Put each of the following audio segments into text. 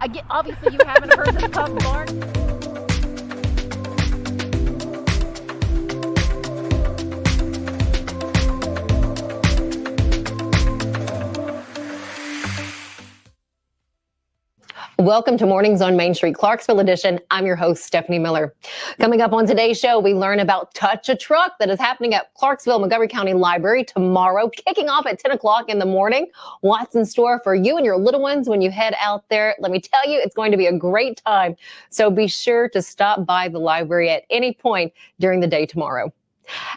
Obviously, you haven't heard the pub bark. Welcome to Mornings on Main Street, Clarksville edition. I'm your host, Stefanie Miller. Coming up on today's show, we learn about Touch a Truck that is happening at Clarksville-Montgomery County Library tomorrow, kicking off at 10 o'clock in the morning. What's in store for you and your little ones when you head out there? Let me tell you, it's going to be a great time. So be sure to stop by the library at any point during the day tomorrow.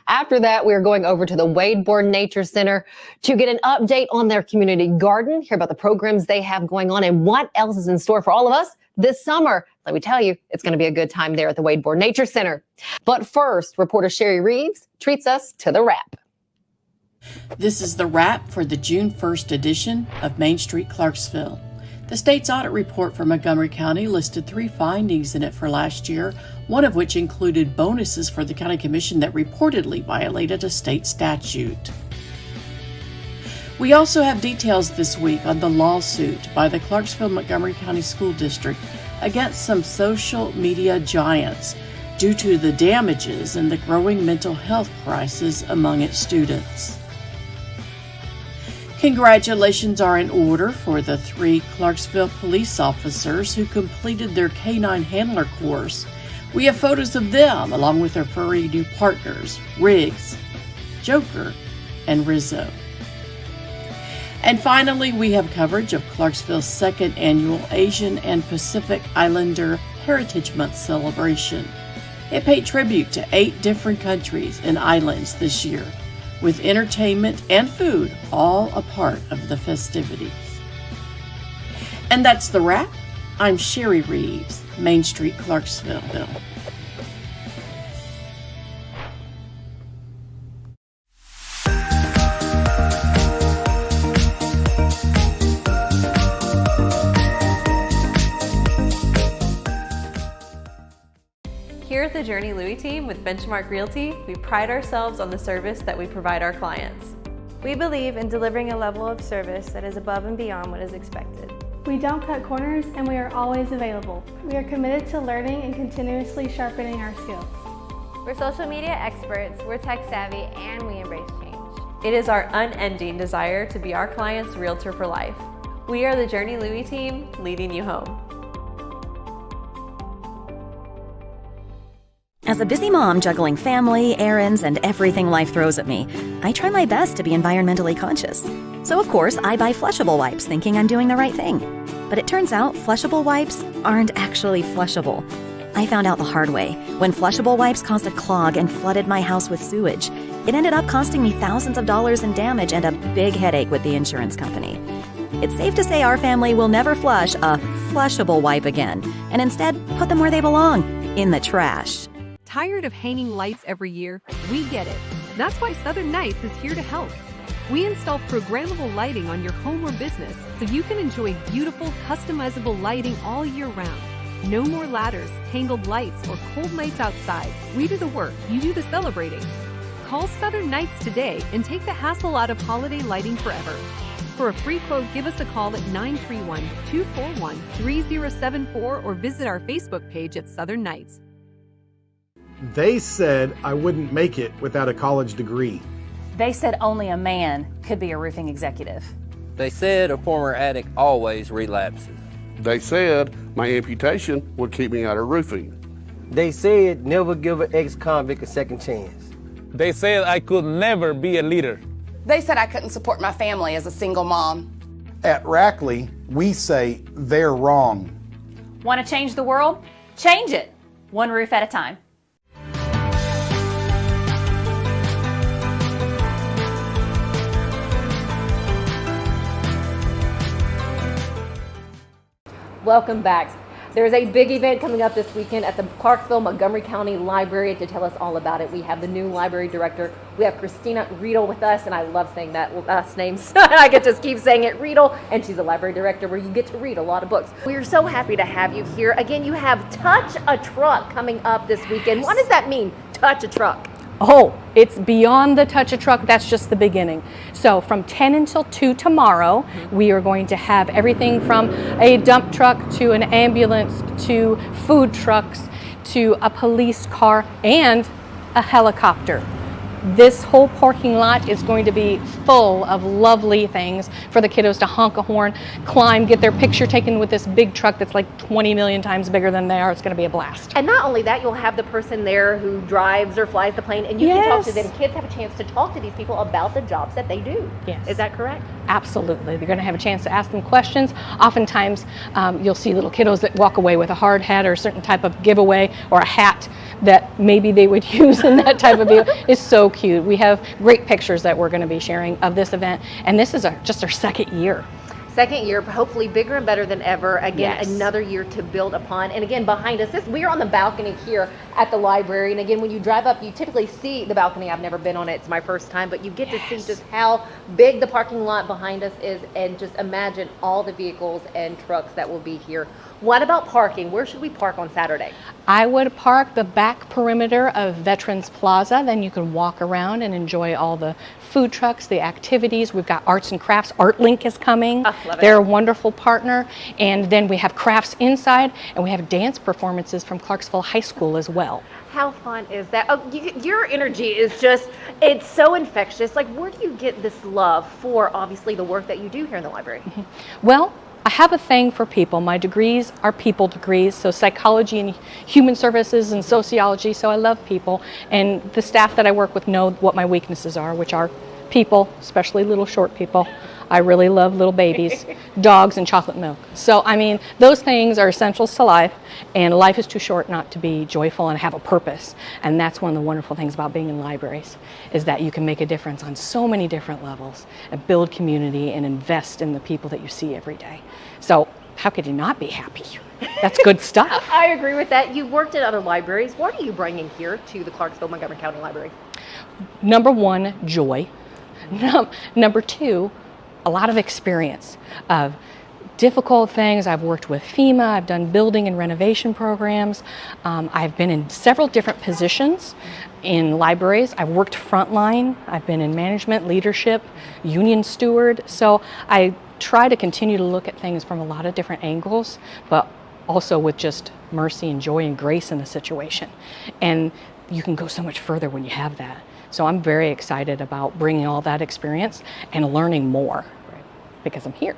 After that, we're going over to the Wade Bourne Nature Center to get an update on their community garden, hear about the programs they have going on, and what else is in store for all of us this summer. Let me tell you, it's going to be a good time there at the Wade Bourne Nature Center. But first, reporter Cheri Reeves treats us to the wrap. This is the wrap for the June 1st edition of Main Street Clarksville. The state's audit report for Montgomery County listed 3 findings in it for last year, one of which included bonuses for the county commission that reportedly violated a state statute. We also have details this week on the lawsuit by the Clarksville-Montgomery County School District against some social media giants due to the damages and the growing mental health crisis among its students. Congratulations are in order for the 3 Clarksville police officers who completed their K-9 handler course. We have photos of them along with their furry new partners, Reeves, Joker, and Rizzo. And finally, we have coverage of Clarksville's 2nd annual Asian and Pacific Islander Heritage Month celebration. It paid tribute to 8 different countries and islands this year, with entertainment and food all a part of the festivities. And that's the wrap. I'm Cheri Reeves, Main Street, Clarksville. Here at the Journey Louis team with Benchmark Realty, we pride ourselves on the service that we provide our clients. We believe in delivering a level of service that is above and beyond what is expected. We don't cut corners and we are always available. We are committed to learning and continuously sharpening our skills. We're social media experts, we're tech savvy, and we embrace change. It is our unending desire to be our client's realtor for life. We are the Journey Louis team, leading you home. As a busy mom juggling family, errands, and everything life throws at me, I try my best to be environmentally conscious. So of course, I buy flushable wipes thinking I'm doing the right thing. But it turns out flushable wipes aren't actually flushable. I found out the hard way. When flushable wipes caused a clog and flooded my house with sewage, it ended up costing me thousands of dollars in damage and a big headache with the insurance company. It's safe to say our family will never flush a flushable wipe again, and instead put them where they belong, in the trash. Tired of hanging lights every year? We get it. That's why Southern Nights is here to help. We install programmable lighting on your home or business so you can enjoy beautiful, customizable lighting all year round. No more ladders, tangled lights, or cold nights outside. We do the work, you do the celebrating. Call Southern Nights today and take the hassle out of holiday lighting forever. For a free quote, give us a call at 931-241-3074 or visit our Facebook page at Southern Nights. They said I wouldn't make it without a college degree. They said only a man could be a roofing executive. They said a former addict always relapses. They said my amputation would keep me out of roofing. They said never give an ex-convict a second chance. They said I could never be a leader. They said I couldn't support my family as a single mom. At Rackley, we say they're wrong. Want to change the world? Change it, one roof at a time. Welcome back. There's a big event coming up this weekend at the Clarksville-Montgomery County Library. To tell us all about it, we have the new library director. We have Christina Riedel with us, and I love saying that last name. I get to keep saying it, Riedel, and she's a library director where you get to read a lot of books. We're so happy to have you here. Again, you have Touch a Truck coming up this weekend. What does that mean, Touch a Truck? Oh, it's beyond the touch a truck. That's just the beginning. So from 10 until 2 tomorrow, we are going to have everything from a dump truck to an ambulance to food trucks to a police car and a helicopter. This whole parking lot is going to be full of lovely things for the kiddos to honk a horn, climb, get their picture taken with this big truck that's like 20 million times bigger than they are. It's going to be a blast. And not only that, you'll have the person there who drives or flies the plane, and you can talk to them. Kids have a chance to talk to these people about the jobs that they do. Yes. Is that correct? Absolutely. They're going to have a chance to ask them questions. Oftentimes, you'll see little kiddos that walk away with a hard hat or a certain type of giveaway or a hat that maybe they would use in that type of deal. It's so cute. We have great pictures that we're going to be sharing of this event, and this is just our second year. Second year, hopefully bigger and better than ever. Again, Yes. another year to build upon. And again, behind us, we are on the balcony here at the library. And again, when you drive up, you typically see the balcony. I've never been on it. It's my first time. But you get to see just how big the parking lot behind us is. And just imagine all the vehicles and trucks that will be here. What about parking? Where should we park on Saturday? I would park the back perimeter of Veterans Plaza. Then you can walk around and enjoy all the food trucks, the activities. We've got arts and crafts. ArtLink is coming. Love it. They're a wonderful partner. And then we have crafts inside, and we have dance performances from Clarksville High School as well. How fun is that? Oh, your energy is just, it's so infectious. Like, where do you get this love for, obviously, the work that you do here in the library? Well, I have a thing for people. My degrees are people degrees, so psychology and human services and sociology, so I love people. And the staff that I work with know what my weaknesses are, which are people, especially little short people. I really love little babies, dogs, and chocolate milk. So, I mean, those things are essentials to life, and life is too short not to be joyful and have a purpose. And that's one of the wonderful things about being in libraries, is that you can make a difference on so many different levels and build community and invest in the people that you see every day. So, how could you not be happy? That's good stuff. I agree with that. You've worked at other libraries. What are you bringing here to the Clarksville-Montgomery County Library? Number one, joy. Number two, a lot of experience of difficult things. I've worked with FEMA, I've done building and renovation programs. I've been in several different positions in libraries. I've worked frontline, I've been in management, leadership, union steward. So I try to continue to look at things from a lot of different angles, but also with just mercy and joy and grace in the situation. And you can go so much further when you have that. So I'm very excited about bringing all that experience and learning more because I'm here.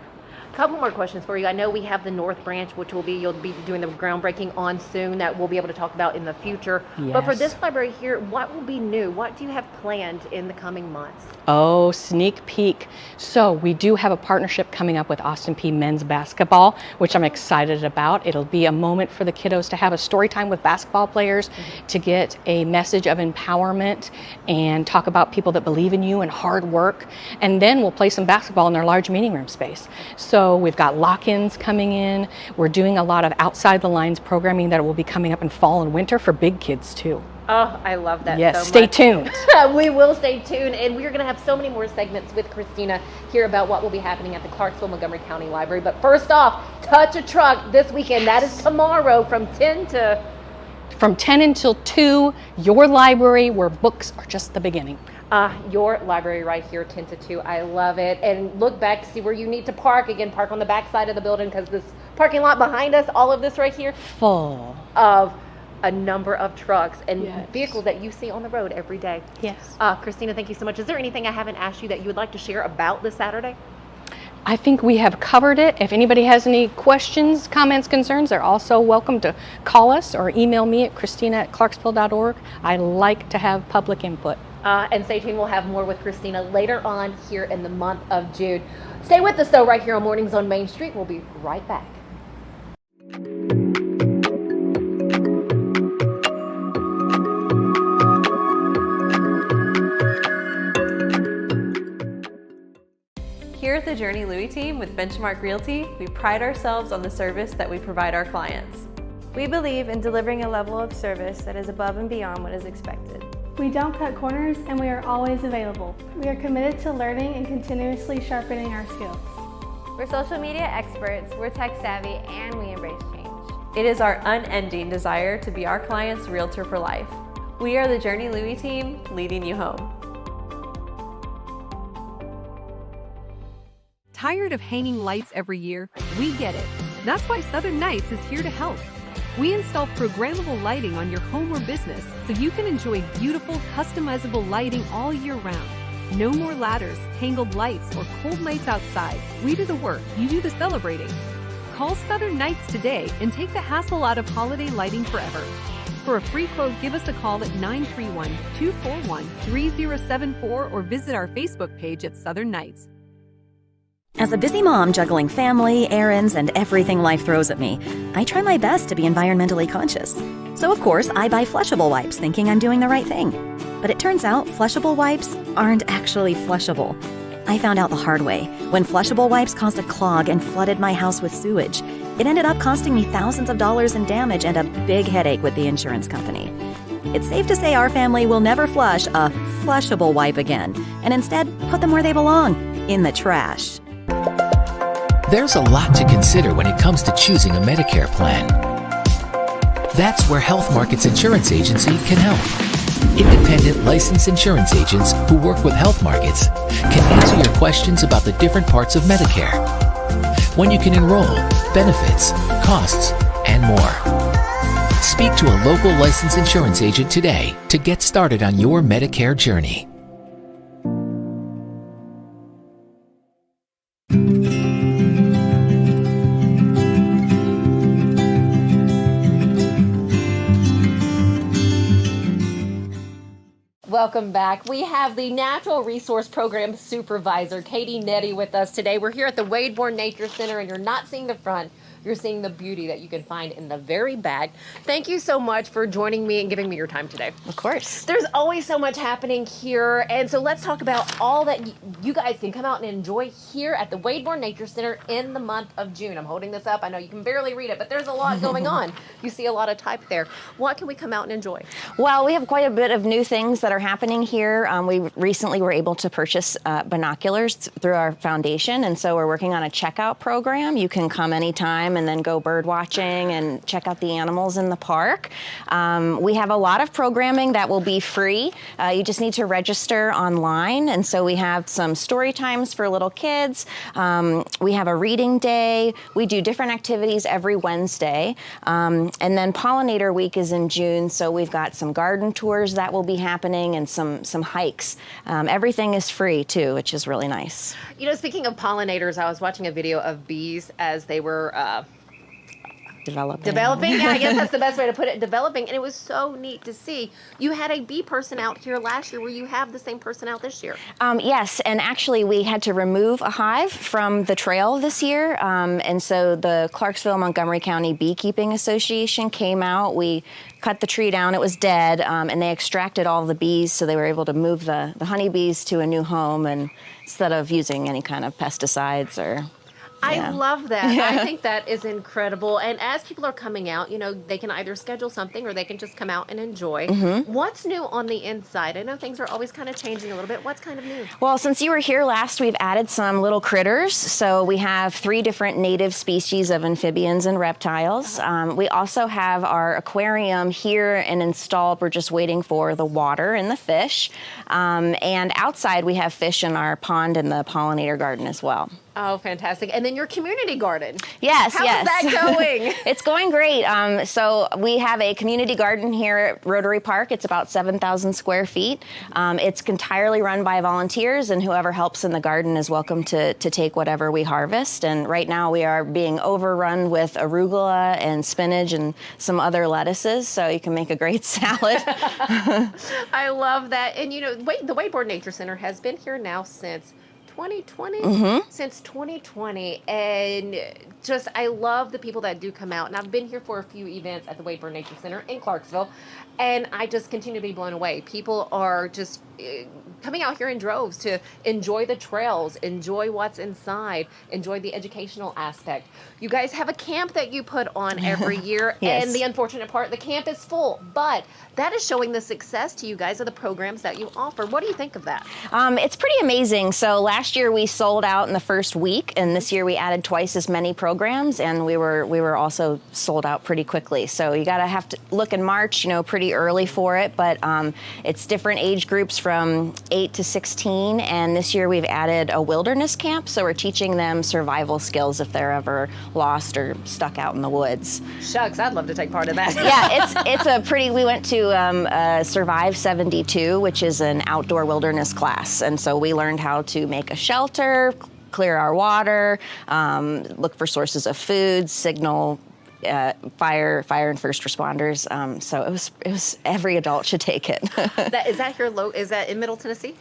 Couple more questions for you. I know we have the North Branch, which you'll be doing the groundbreaking on soon, that we'll be able to talk about in the future. Yes. But for this library here, what will be new? What do you have planned in the coming months? Oh, sneak peek. So we do have a partnership coming up with Austin P men's basketball, which I'm excited about. It'll be a moment for the kiddos to have a story time with basketball players, to get a message of empowerment and talk about people that believe in you and hard work. And then we'll play some basketball in their large meeting room space. So we've got lock-ins coming in. We're doing a lot of outside the lines programming that will be coming up in fall and winter for big kids too. Oh, I love that yes, so stay much. tuned. We will stay tuned, and we're going to have so many more segments with Christina here about what will be happening at the Clarksville-Montgomery County Library. But first off, Touch a Truck this weekend. That is tomorrow from 10 until 2, your library where books are just the beginning. Your library right here, 10 to 2. I love it. And look back to see where you need to park. Again, park on the back side of the building, because this parking lot behind us, all of this right here, full of a number of trucks and yes. vehicles that you see on the road every day. Yes. Christina, thank you so much. Is there anything I haven't asked you that you would like to share about this Saturday? I think we have covered it. If anybody has any questions, comments, concerns, they're also welcome to call us or email me at christina@clarksville.org. I like to have public input. And stay tuned. We'll have more with Christina later on here in the month of June. Stay with us, though, right here on Mornings on Main Street. We'll be right back. Here at the Journey Louis team with Benchmark Realty, we pride ourselves on the service that we provide our clients. We believe in delivering a level of service that is above and beyond what is expected. We don't cut corners, and we are always available. We are committed to learning and continuously sharpening our skills. We're social media experts, we're tech savvy, and we embrace change. It is our unending desire to be our client's realtor for life. We are the Journey Louie team, leading you home. Tired of hanging lights every year? We get it. That's why Southern Nights is here to help. We install programmable lighting on your home or business so you can enjoy beautiful, customizable lighting all year round. No more ladders, tangled lights, or cold nights outside. We do the work, you do the celebrating. Call Southern Nights today and take the hassle out of holiday lighting forever. For a free quote, give us a call at 931-241-3074 or visit our Facebook page at Southern Nights. As a busy mom juggling family, errands, and everything life throws at me, I try my best to be environmentally conscious. So of course, I buy flushable wipes thinking I'm doing the right thing. But it turns out flushable wipes aren't actually flushable. I found out the hard way when flushable wipes caused a clog and flooded my house with sewage. It ended up costing me thousands of dollars in damage and a big headache with the insurance company. It's safe to say our family will never flush a flushable wipe again, and instead put them where they belong, in the trash. There's a lot to consider when it comes to choosing a Medicare plan. That's where Health Markets Insurance Agency can help. Independent licensed insurance agents who work with Health Markets can answer your questions about the different parts of Medicare, when you can enroll, benefits, costs, and more. Speak to a local licensed insurance agent today to get started on your Medicare journey. Welcome back. We have the Natural Resource Program Supervisor, Katie Netti, with us today. We're here at the Wade Bourne Nature Center, and you're not seeing the front. You're seeing the beauty that you can find in the very back. Thank you so much for joining me and giving me your time today. Of course. There's always so much happening here, and so let's talk about all that you guys can come out and enjoy here at the Wade Bourne Nature Center in the month of June. I'm holding this up. I know you can barely read it, but there's a lot going on. You see a lot of type there. What can we come out and enjoy? Well, we have quite a bit of new things that are happening here. We recently were able to purchase binoculars through our foundation, and so we're working on a checkout program. You can come anytime and then go bird watching and check out the animals in the park. We have a lot of programming that will be free. You just need to register online, and so we have some story times for little kids. We have a reading day. We do different activities every Wednesday. And then Pollinator Week is in June, so we've got some garden tours that will be happening and some hikes. Everything is free too, which is really nice. You know, speaking of pollinators, I was watching a video of bees as they were Developing, yeah, I guess that's the best way to put it, developing, and it was so neat to see. You had a bee person out here last year. Will you have the same person out this year? Yes, and actually we had to remove a hive from the trail this year, and so the Clarksville-Montgomery County Beekeeping Association came out. We cut the tree down, it was dead, and they extracted all the bees, so they were able to move the honeybees to a new home, and instead of using any kind of pesticides or... I love that. Yeah. I think that is incredible. And as people are coming out, you know, they can either schedule something or they can just come out and enjoy. Mm-hmm. What's new on the inside? I know things are always kind of changing a little bit. What's kind of new? Well, since you were here last, we've added some little critters. So we have 3 different native species of amphibians and reptiles. We also have our aquarium here and installed. We're just waiting for the water and the fish. And outside, we have fish in our pond and the pollinator garden as well. Oh, fantastic. And then your community garden. Yes, How is that going? It's going great. So we have a community garden here at Rotary Park. It's about 7,000 square feet. It's entirely run by volunteers, and whoever helps in the garden is welcome to take whatever we harvest. And right now we are being overrun with arugula and spinach and some other lettuces, so you can make a great salad. I love that. And you know, the Wade Bourne Nature Center has been here now since 2020? Mm-hmm. Since 2020, and just I love the people that do come out, and I've been here for a few events at the Wade Bourne Nature Center in Clarksville, and I just continue to be blown away. People are just coming out here in droves to enjoy the trails, enjoy what's inside, enjoy the educational aspect. You guys have a camp that you put on every year, Yes. and the unfortunate part, the camp is full, but that is showing the success to you guys of the programs that you offer. What do you think of that? It's pretty amazing. So last last year we sold out in the first week, and this year we added twice as many programs, and we were also sold out pretty quickly. So you have to look in March, pretty early for it, but it's different age groups from 8 to 16, and this year we've added a wilderness camp, so we're teaching them survival skills if they're ever lost or stuck out in the woods. Shucks, I'd love to take part in that. Yeah, we went to Survive 72, which is an outdoor wilderness class, and so we learned how to make a shelter, clear our water, look for sources of food, signal fire and first responders. So it was every adult should take it. Is that in Middle Tennessee?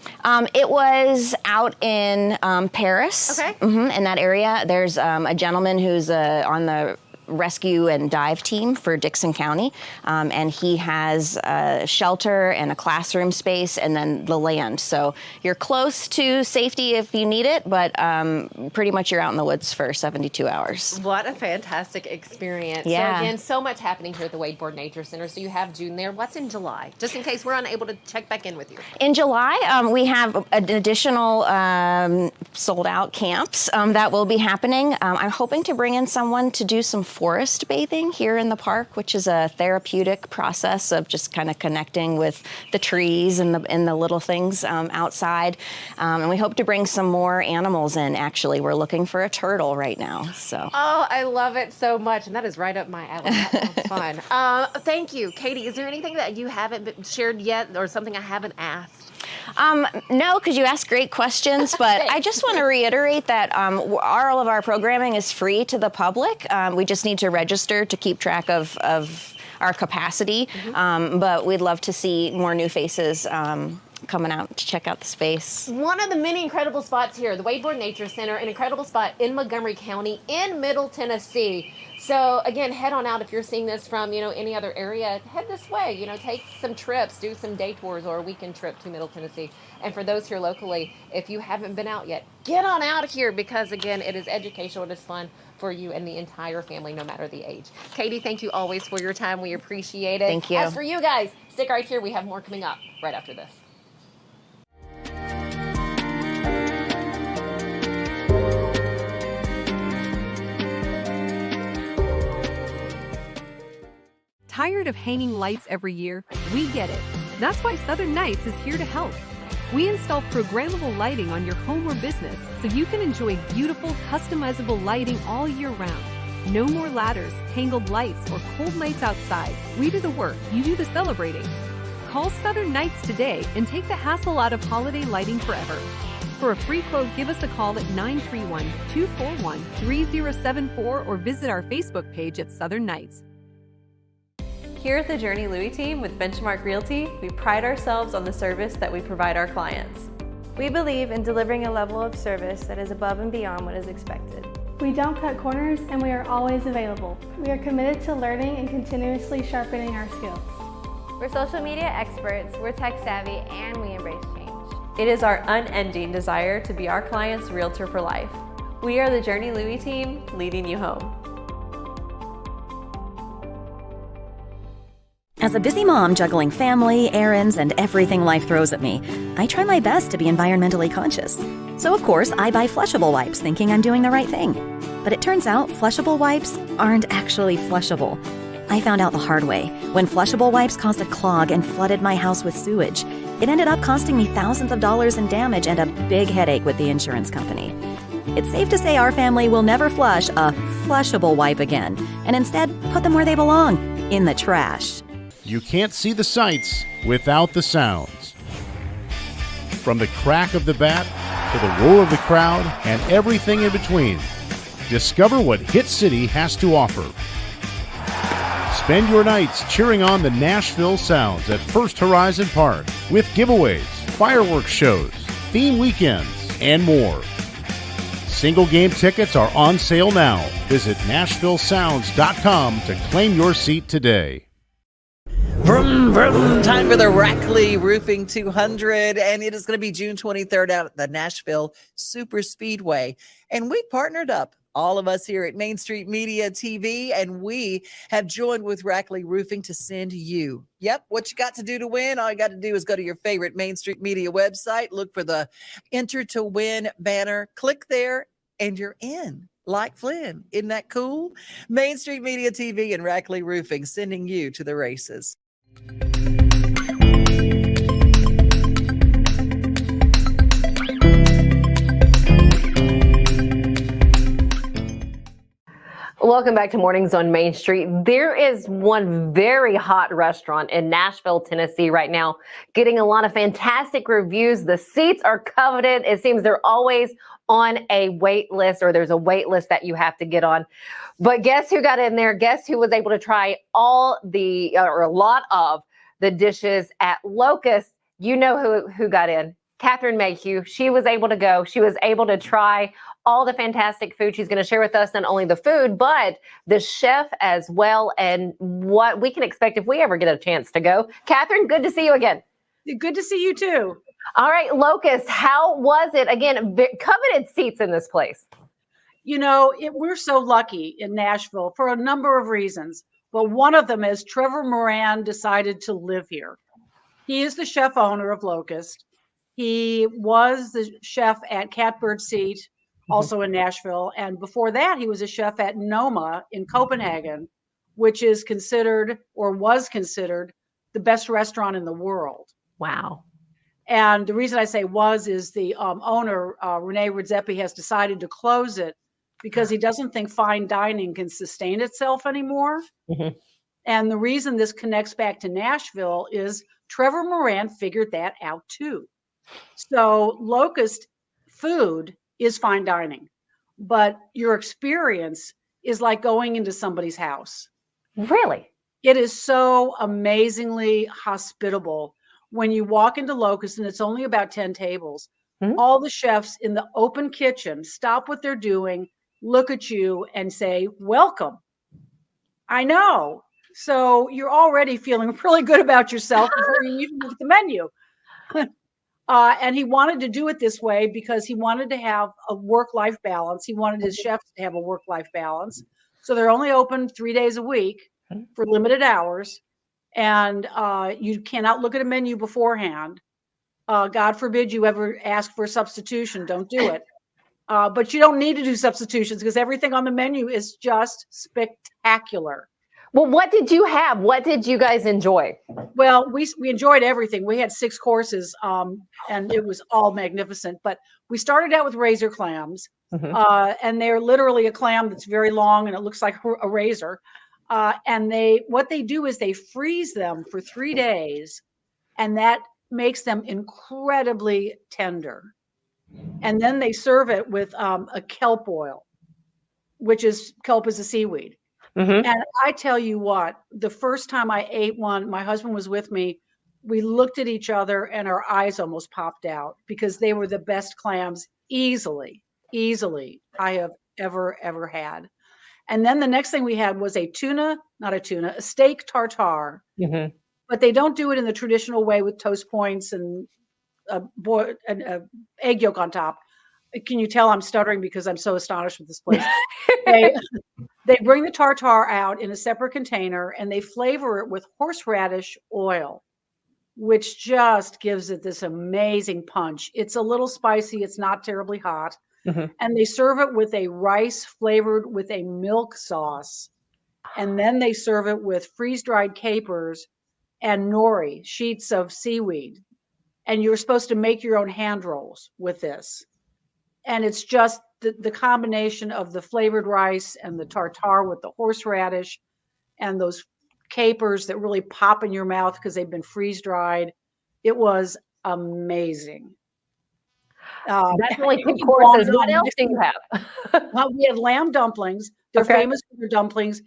It was out in Paris. Okay. In that area. There's a gentleman who's on the rescue and dive team for Dixon County, and he has a shelter and a classroom space and then the land. So you're close to safety if you need it, but pretty much you're out in the woods for 72 hours. What a fantastic experience. Yeah. So again, so much happening here at the Wade Bourne Nature Center. So you have June there. What's in July? Just in case we're unable to check back in with you. In July, we have an additional sold out camps that will be happening. I'm hoping to bring in someone to do some forest bathing here in the park, which is a therapeutic process of just kind of connecting with the trees and the little things outside. And we hope to bring some more animals in, actually. We're looking for a turtle right now. So. Oh, I love it so much. And that is right up my alley. That sounds fun. Thank you. Katie, is there anything that you haven't shared yet or something I haven't asked? No, because you ask great questions, but I just want to reiterate that all of our programming is free to the public. We just need to register to keep track of our capacity, but we'd love to see more new faces coming out to check out the space. One of the many incredible spots here, the Wade Bourne Nature Center, an incredible spot in Montgomery County in Middle Tennessee. So again, head on out if you're seeing this from, any other area, head this way, take some trips, do some day tours or a weekend trip to Middle Tennessee. And for those here locally, if you haven't been out yet, get on out of here because again, it is educational, it is fun for you and the entire family, no matter the age. Katie, thank you always for your time. We appreciate it. Thank you. As for you guys, stick right here. We have more coming up right after this. Tired of hanging lights every year? We get it. That's why Southern Nights is here to help. We install programmable lighting on your home or business so you can enjoy beautiful, customizable lighting all year round. No more ladders, tangled lights, or cold nights outside. We do the work, you do the celebrating. Call Southern Nights today and take the hassle out of holiday lighting forever. For a free quote, give us a call at 931-241-3074 or visit our Facebook page at Southern Nights. Here at the Journey Louis team with Benchmark Realty, we pride ourselves on the service that we provide our clients. We believe in delivering a level of service that is above and beyond what is expected. We don't cut corners and we are always available. We are committed to learning and continuously sharpening our skills. We're social media experts, we're tech savvy, and we embrace change. It is our unending desire to be our client's realtor for life. We are the Journey Louis team, leading you home. As a busy mom juggling family, errands, and everything life throws at me, I try my best to be environmentally conscious. So of course, I buy flushable wipes thinking I'm doing the right thing. But it turns out flushable wipes aren't actually flushable. I found out the hard way. When flushable wipes caused a clog and flooded my house with sewage, it ended up costing me thousands of dollars in damage and a big headache with the insurance company. It's safe to say our family will never flush a flushable wipe again, and instead put them where they belong, in the trash. You can't see the sights without the sounds. From the crack of the bat to the roar of the crowd and everything in between, discover what Hit City has to offer. Spend your nights cheering on the Nashville Sounds at First Horizon Park with giveaways, fireworks shows, theme weekends, and more. Single game tickets are on sale now. Visit NashvilleSounds.com to claim your seat today. Vroom, vroom. Time for the Rackley Roofing 200, and it is going to be June 23rd out at the Nashville Super Speedway. And we partnered up all of us here at Main Street Media TV, and we have joined with Rackley Roofing to send you. Yep, what you got to do to win? All you got to do is go to your favorite Main Street Media website, look for the Enter to Win banner, click there, and you're in. Like Flynn. Isn't that cool? Main Street Media TV and Rackley Roofing sending you to the races. Welcome back to Mornings on Main Street. There is one very hot restaurant in Nashville, Tennessee right now, getting a lot of fantastic reviews. The seats are coveted. It seems they're always on a wait list, or there's a wait list that you have to get on. But guess who got in there? Guess who was able to try all the, or a lot of the dishes at Locust? You know who got in. Catherine Mayhew. She was able to go. She was able to try all the fantastic food. She's going to share with us not only the food, but the chef as well, and what we can expect if we ever get a chance to go. Catherine, good to see you again. Good to see you too. All right, Locust, how was it? Again, coveted seats in this place. You know, we're so lucky in Nashville for a number of reasons, but one of them is Trevor Moran decided to live here. He is the chef owner of Locust. He was the chef at Catbird Seat, also in Nashville. And before that, he was a chef at Noma in Copenhagen, which is considered, or was considered, the best restaurant in the world. Wow. And the reason I say was is the owner, Rene Redzepi, has decided to close it because he doesn't think fine dining can sustain itself anymore. And the reason this connects back to Nashville is Trevor Moran figured that out too. So Locust food is fine dining, but your experience is like going into somebody's house. Really? It is so amazingly hospitable. When you walk into Locust, and it's only about 10 tables, all the chefs in the open kitchen stop what they're doing, look at you and say, welcome. I know. So you're already feeling really good about yourself before you even look at the menu. And he wanted to do it this way because he wanted to have a work-life balance. He wanted his chefs to have a work-life balance. So they're only open 3 days a week for limited hours. And you cannot look at a menu beforehand. God forbid you ever ask for a substitution. Don't do it. But you don't need to do substitutions because everything on the menu is just spectacular. Well, what did you have? What did you guys enjoy? Well, we enjoyed everything. We had 6 courses, and it was all magnificent. But we started out with razor clams, and they're literally a clam that's very long and it looks like a razor. And what they do is they freeze them for 3 days, and that makes them incredibly tender. And then they serve it with a kelp oil, kelp is a seaweed. And I tell you what, the first time I ate one, my husband was with me. We looked at each other and our eyes almost popped out because they were the best clams easily I have ever had. And then the next thing we had was a steak tartare. But they don't do it in the traditional way with toast points and an egg yolk on top. Can you tell I'm stuttering because I'm so astonished with this place? They bring the tartare out in a separate container and they flavor it with horseradish oil, which just gives it this amazing punch. It's a little spicy. It's not terribly hot. And they serve it with a rice flavored with a milk sauce. And then they serve it with freeze-dried capers and nori, sheets of seaweed. And you're supposed to make your own hand rolls with this. And it's just the combination of the flavored rice and the tartare with the horseradish and those capers that really pop in your mouth because they've been freeze-dried. It was amazing. That's only 2 courses. What else do you have? Well, we had lamb dumplings. They're famous for their dumplings.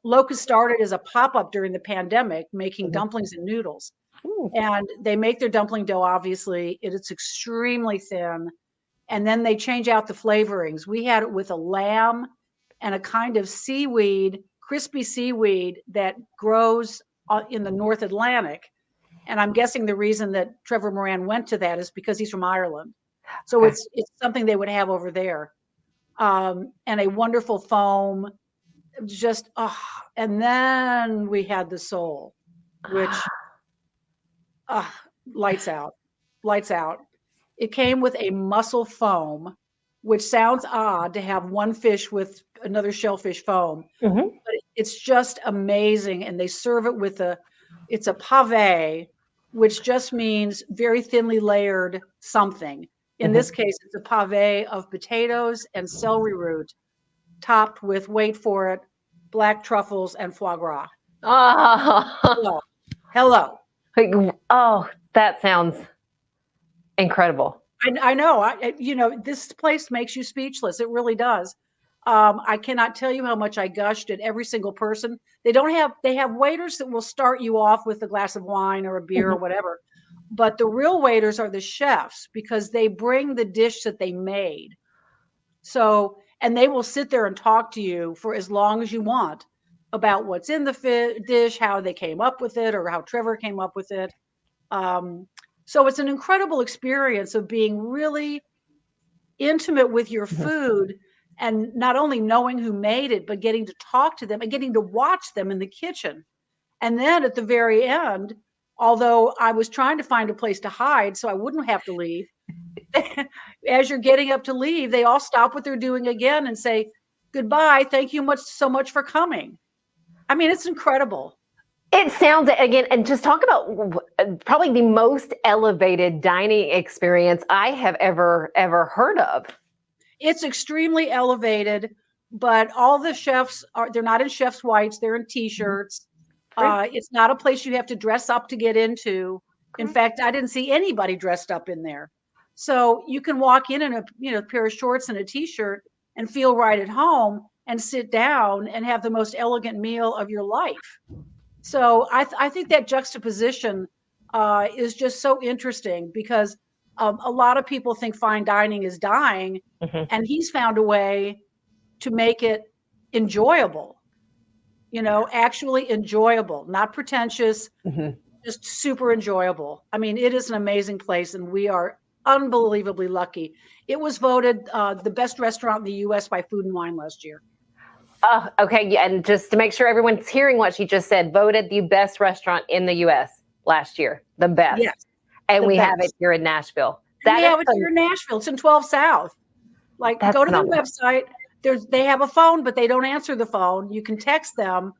Locust started as a pop-up during the pandemic, making dumplings and noodles. And they make their dumpling dough, obviously. It's extremely thin. And then they change out the flavorings. We had it with a lamb and a kind of seaweed, crispy seaweed that grows in the North Atlantic. And I'm guessing the reason that Trevor Moran went to that is because he's from Ireland. So it's something they would have over there. and a wonderful foam. Just, and then we had the sole, which lights out. It came with a mussel foam, which sounds odd to have one fish with another shellfish foam, but it's just amazing. And they serve it with it's a pave, which just means very thinly layered something. In this case, it's a pave of potatoes and celery root, topped with, wait for it, black truffles and foie gras. Hello. Oh, that sounds incredible. I know. This place makes you speechless. It really does. I cannot tell you how much I gushed at every single person. They have waiters that will start you off with a glass of wine or a beer or whatever. But the real waiters are the chefs, because they bring the dish that they made. So, and they will sit there and talk to you for as long as you want about what's in the dish, how they came up with it, or how Trevor came up with it. So it's an incredible experience of being really intimate with your food, and not only knowing who made it, but getting to talk to them and getting to watch them in the kitchen. And then at the very end, although I was trying to find a place to hide so I wouldn't have to leave, as you're getting up to leave, they all stop what they're doing again and say, goodbye, thank you so much for coming. I mean, it's incredible. It sounds, again, and just talk about probably the most elevated dining experience I have ever heard of. It's extremely elevated, but all the chefs they're not in chef's whites, they're in t-shirts. It's not a place you have to dress up to get into. In fact, I didn't see anybody dressed up in there. So you can walk in a pair of shorts and a t-shirt and feel right at home and sit down and have the most elegant meal of your life. So I think that juxtaposition is just so interesting, because a lot of people think fine dining is dying, and he's found a way to make it enjoyable, actually enjoyable, not pretentious, just super enjoyable. I mean, it is an amazing place, and we are unbelievably lucky. It was voted the best restaurant in the U.S. by Food and Wine last year. Okay. Yeah, and just to make sure everyone's hearing what she just said, voted the best restaurant in the U.S. last year, the best. Yes, and we have it here in Nashville. We have it here in Nashville. It's in 12 South. Go to their website. They have a phone, but they don't answer the phone. You can text them,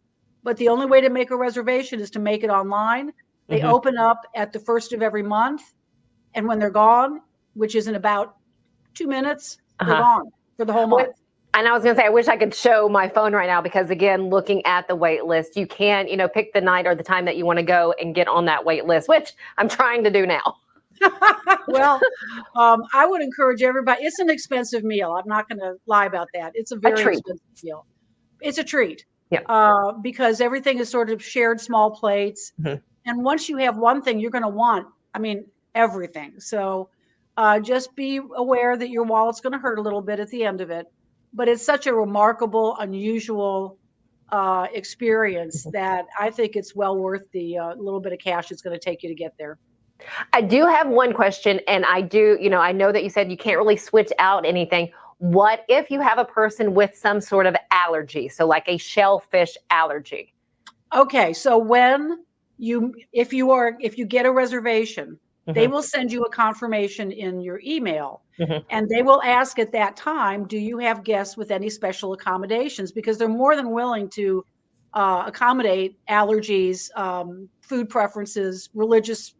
but the only way to make a reservation is to make it online. They open up at the first of every month, and when they're gone, which is in about 2 minutes, they're gone for the whole month. And I was going to say, I wish I could show my phone right now, because again, looking at the wait list, you can, pick the night or the time that you want to go and get on that wait list, which I'm trying to do now. Well, I would encourage everybody. It's an expensive meal. I'm not going to lie about that. It's a very expensive meal. It's a treat. Yeah. Because everything is sort of shared small plates. And once you have one thing, you're going to want, everything. So just be aware that your wallet's going to hurt a little bit at the end of it. But it's such a remarkable, unusual experience that I think it's well worth the little bit of cash it's going to take you to get there. I do have one question, and I know that you said you can't really switch out anything. What if you have a person with some sort of allergy? So like a shellfish allergy. Okay. So if you get a reservation, they will send you a confirmation in your email, and they will ask at that time, do you have guests with any special accommodations? Because they're more than willing to accommodate allergies, food preferences, religious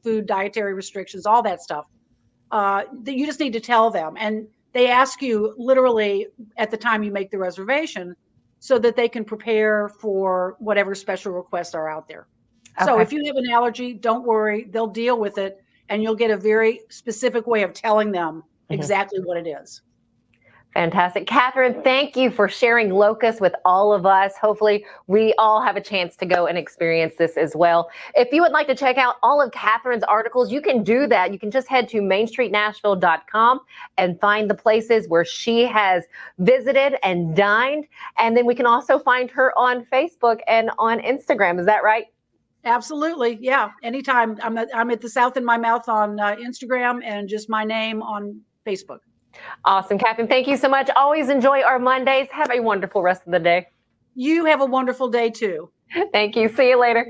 food, dietary restrictions, all that stuff. You just need to tell them. And they ask you literally at the time you make the reservation, so that they can prepare for whatever special requests are out there. So if you have an allergy, don't worry, they'll deal with it, and you'll get a very specific way of telling them exactly what it is. Fantastic. Catherine, thank you for sharing Locust with all of us. Hopefully we all have a chance to go and experience this as well. If you would like to check out all of Catherine's articles, you can do that. You can just head to mainstreetnashville.com and find the places where she has visited and dined. And then we can also find her on Facebook and on Instagram. Is that right? Absolutely. Yeah. Anytime. I'm at the South in My Mouth on Instagram, and just my name on Facebook. Awesome, Captain. Thank you so much. Always enjoy our Mondays. Have a wonderful rest of the day. You have a wonderful day too. Thank you. See you later.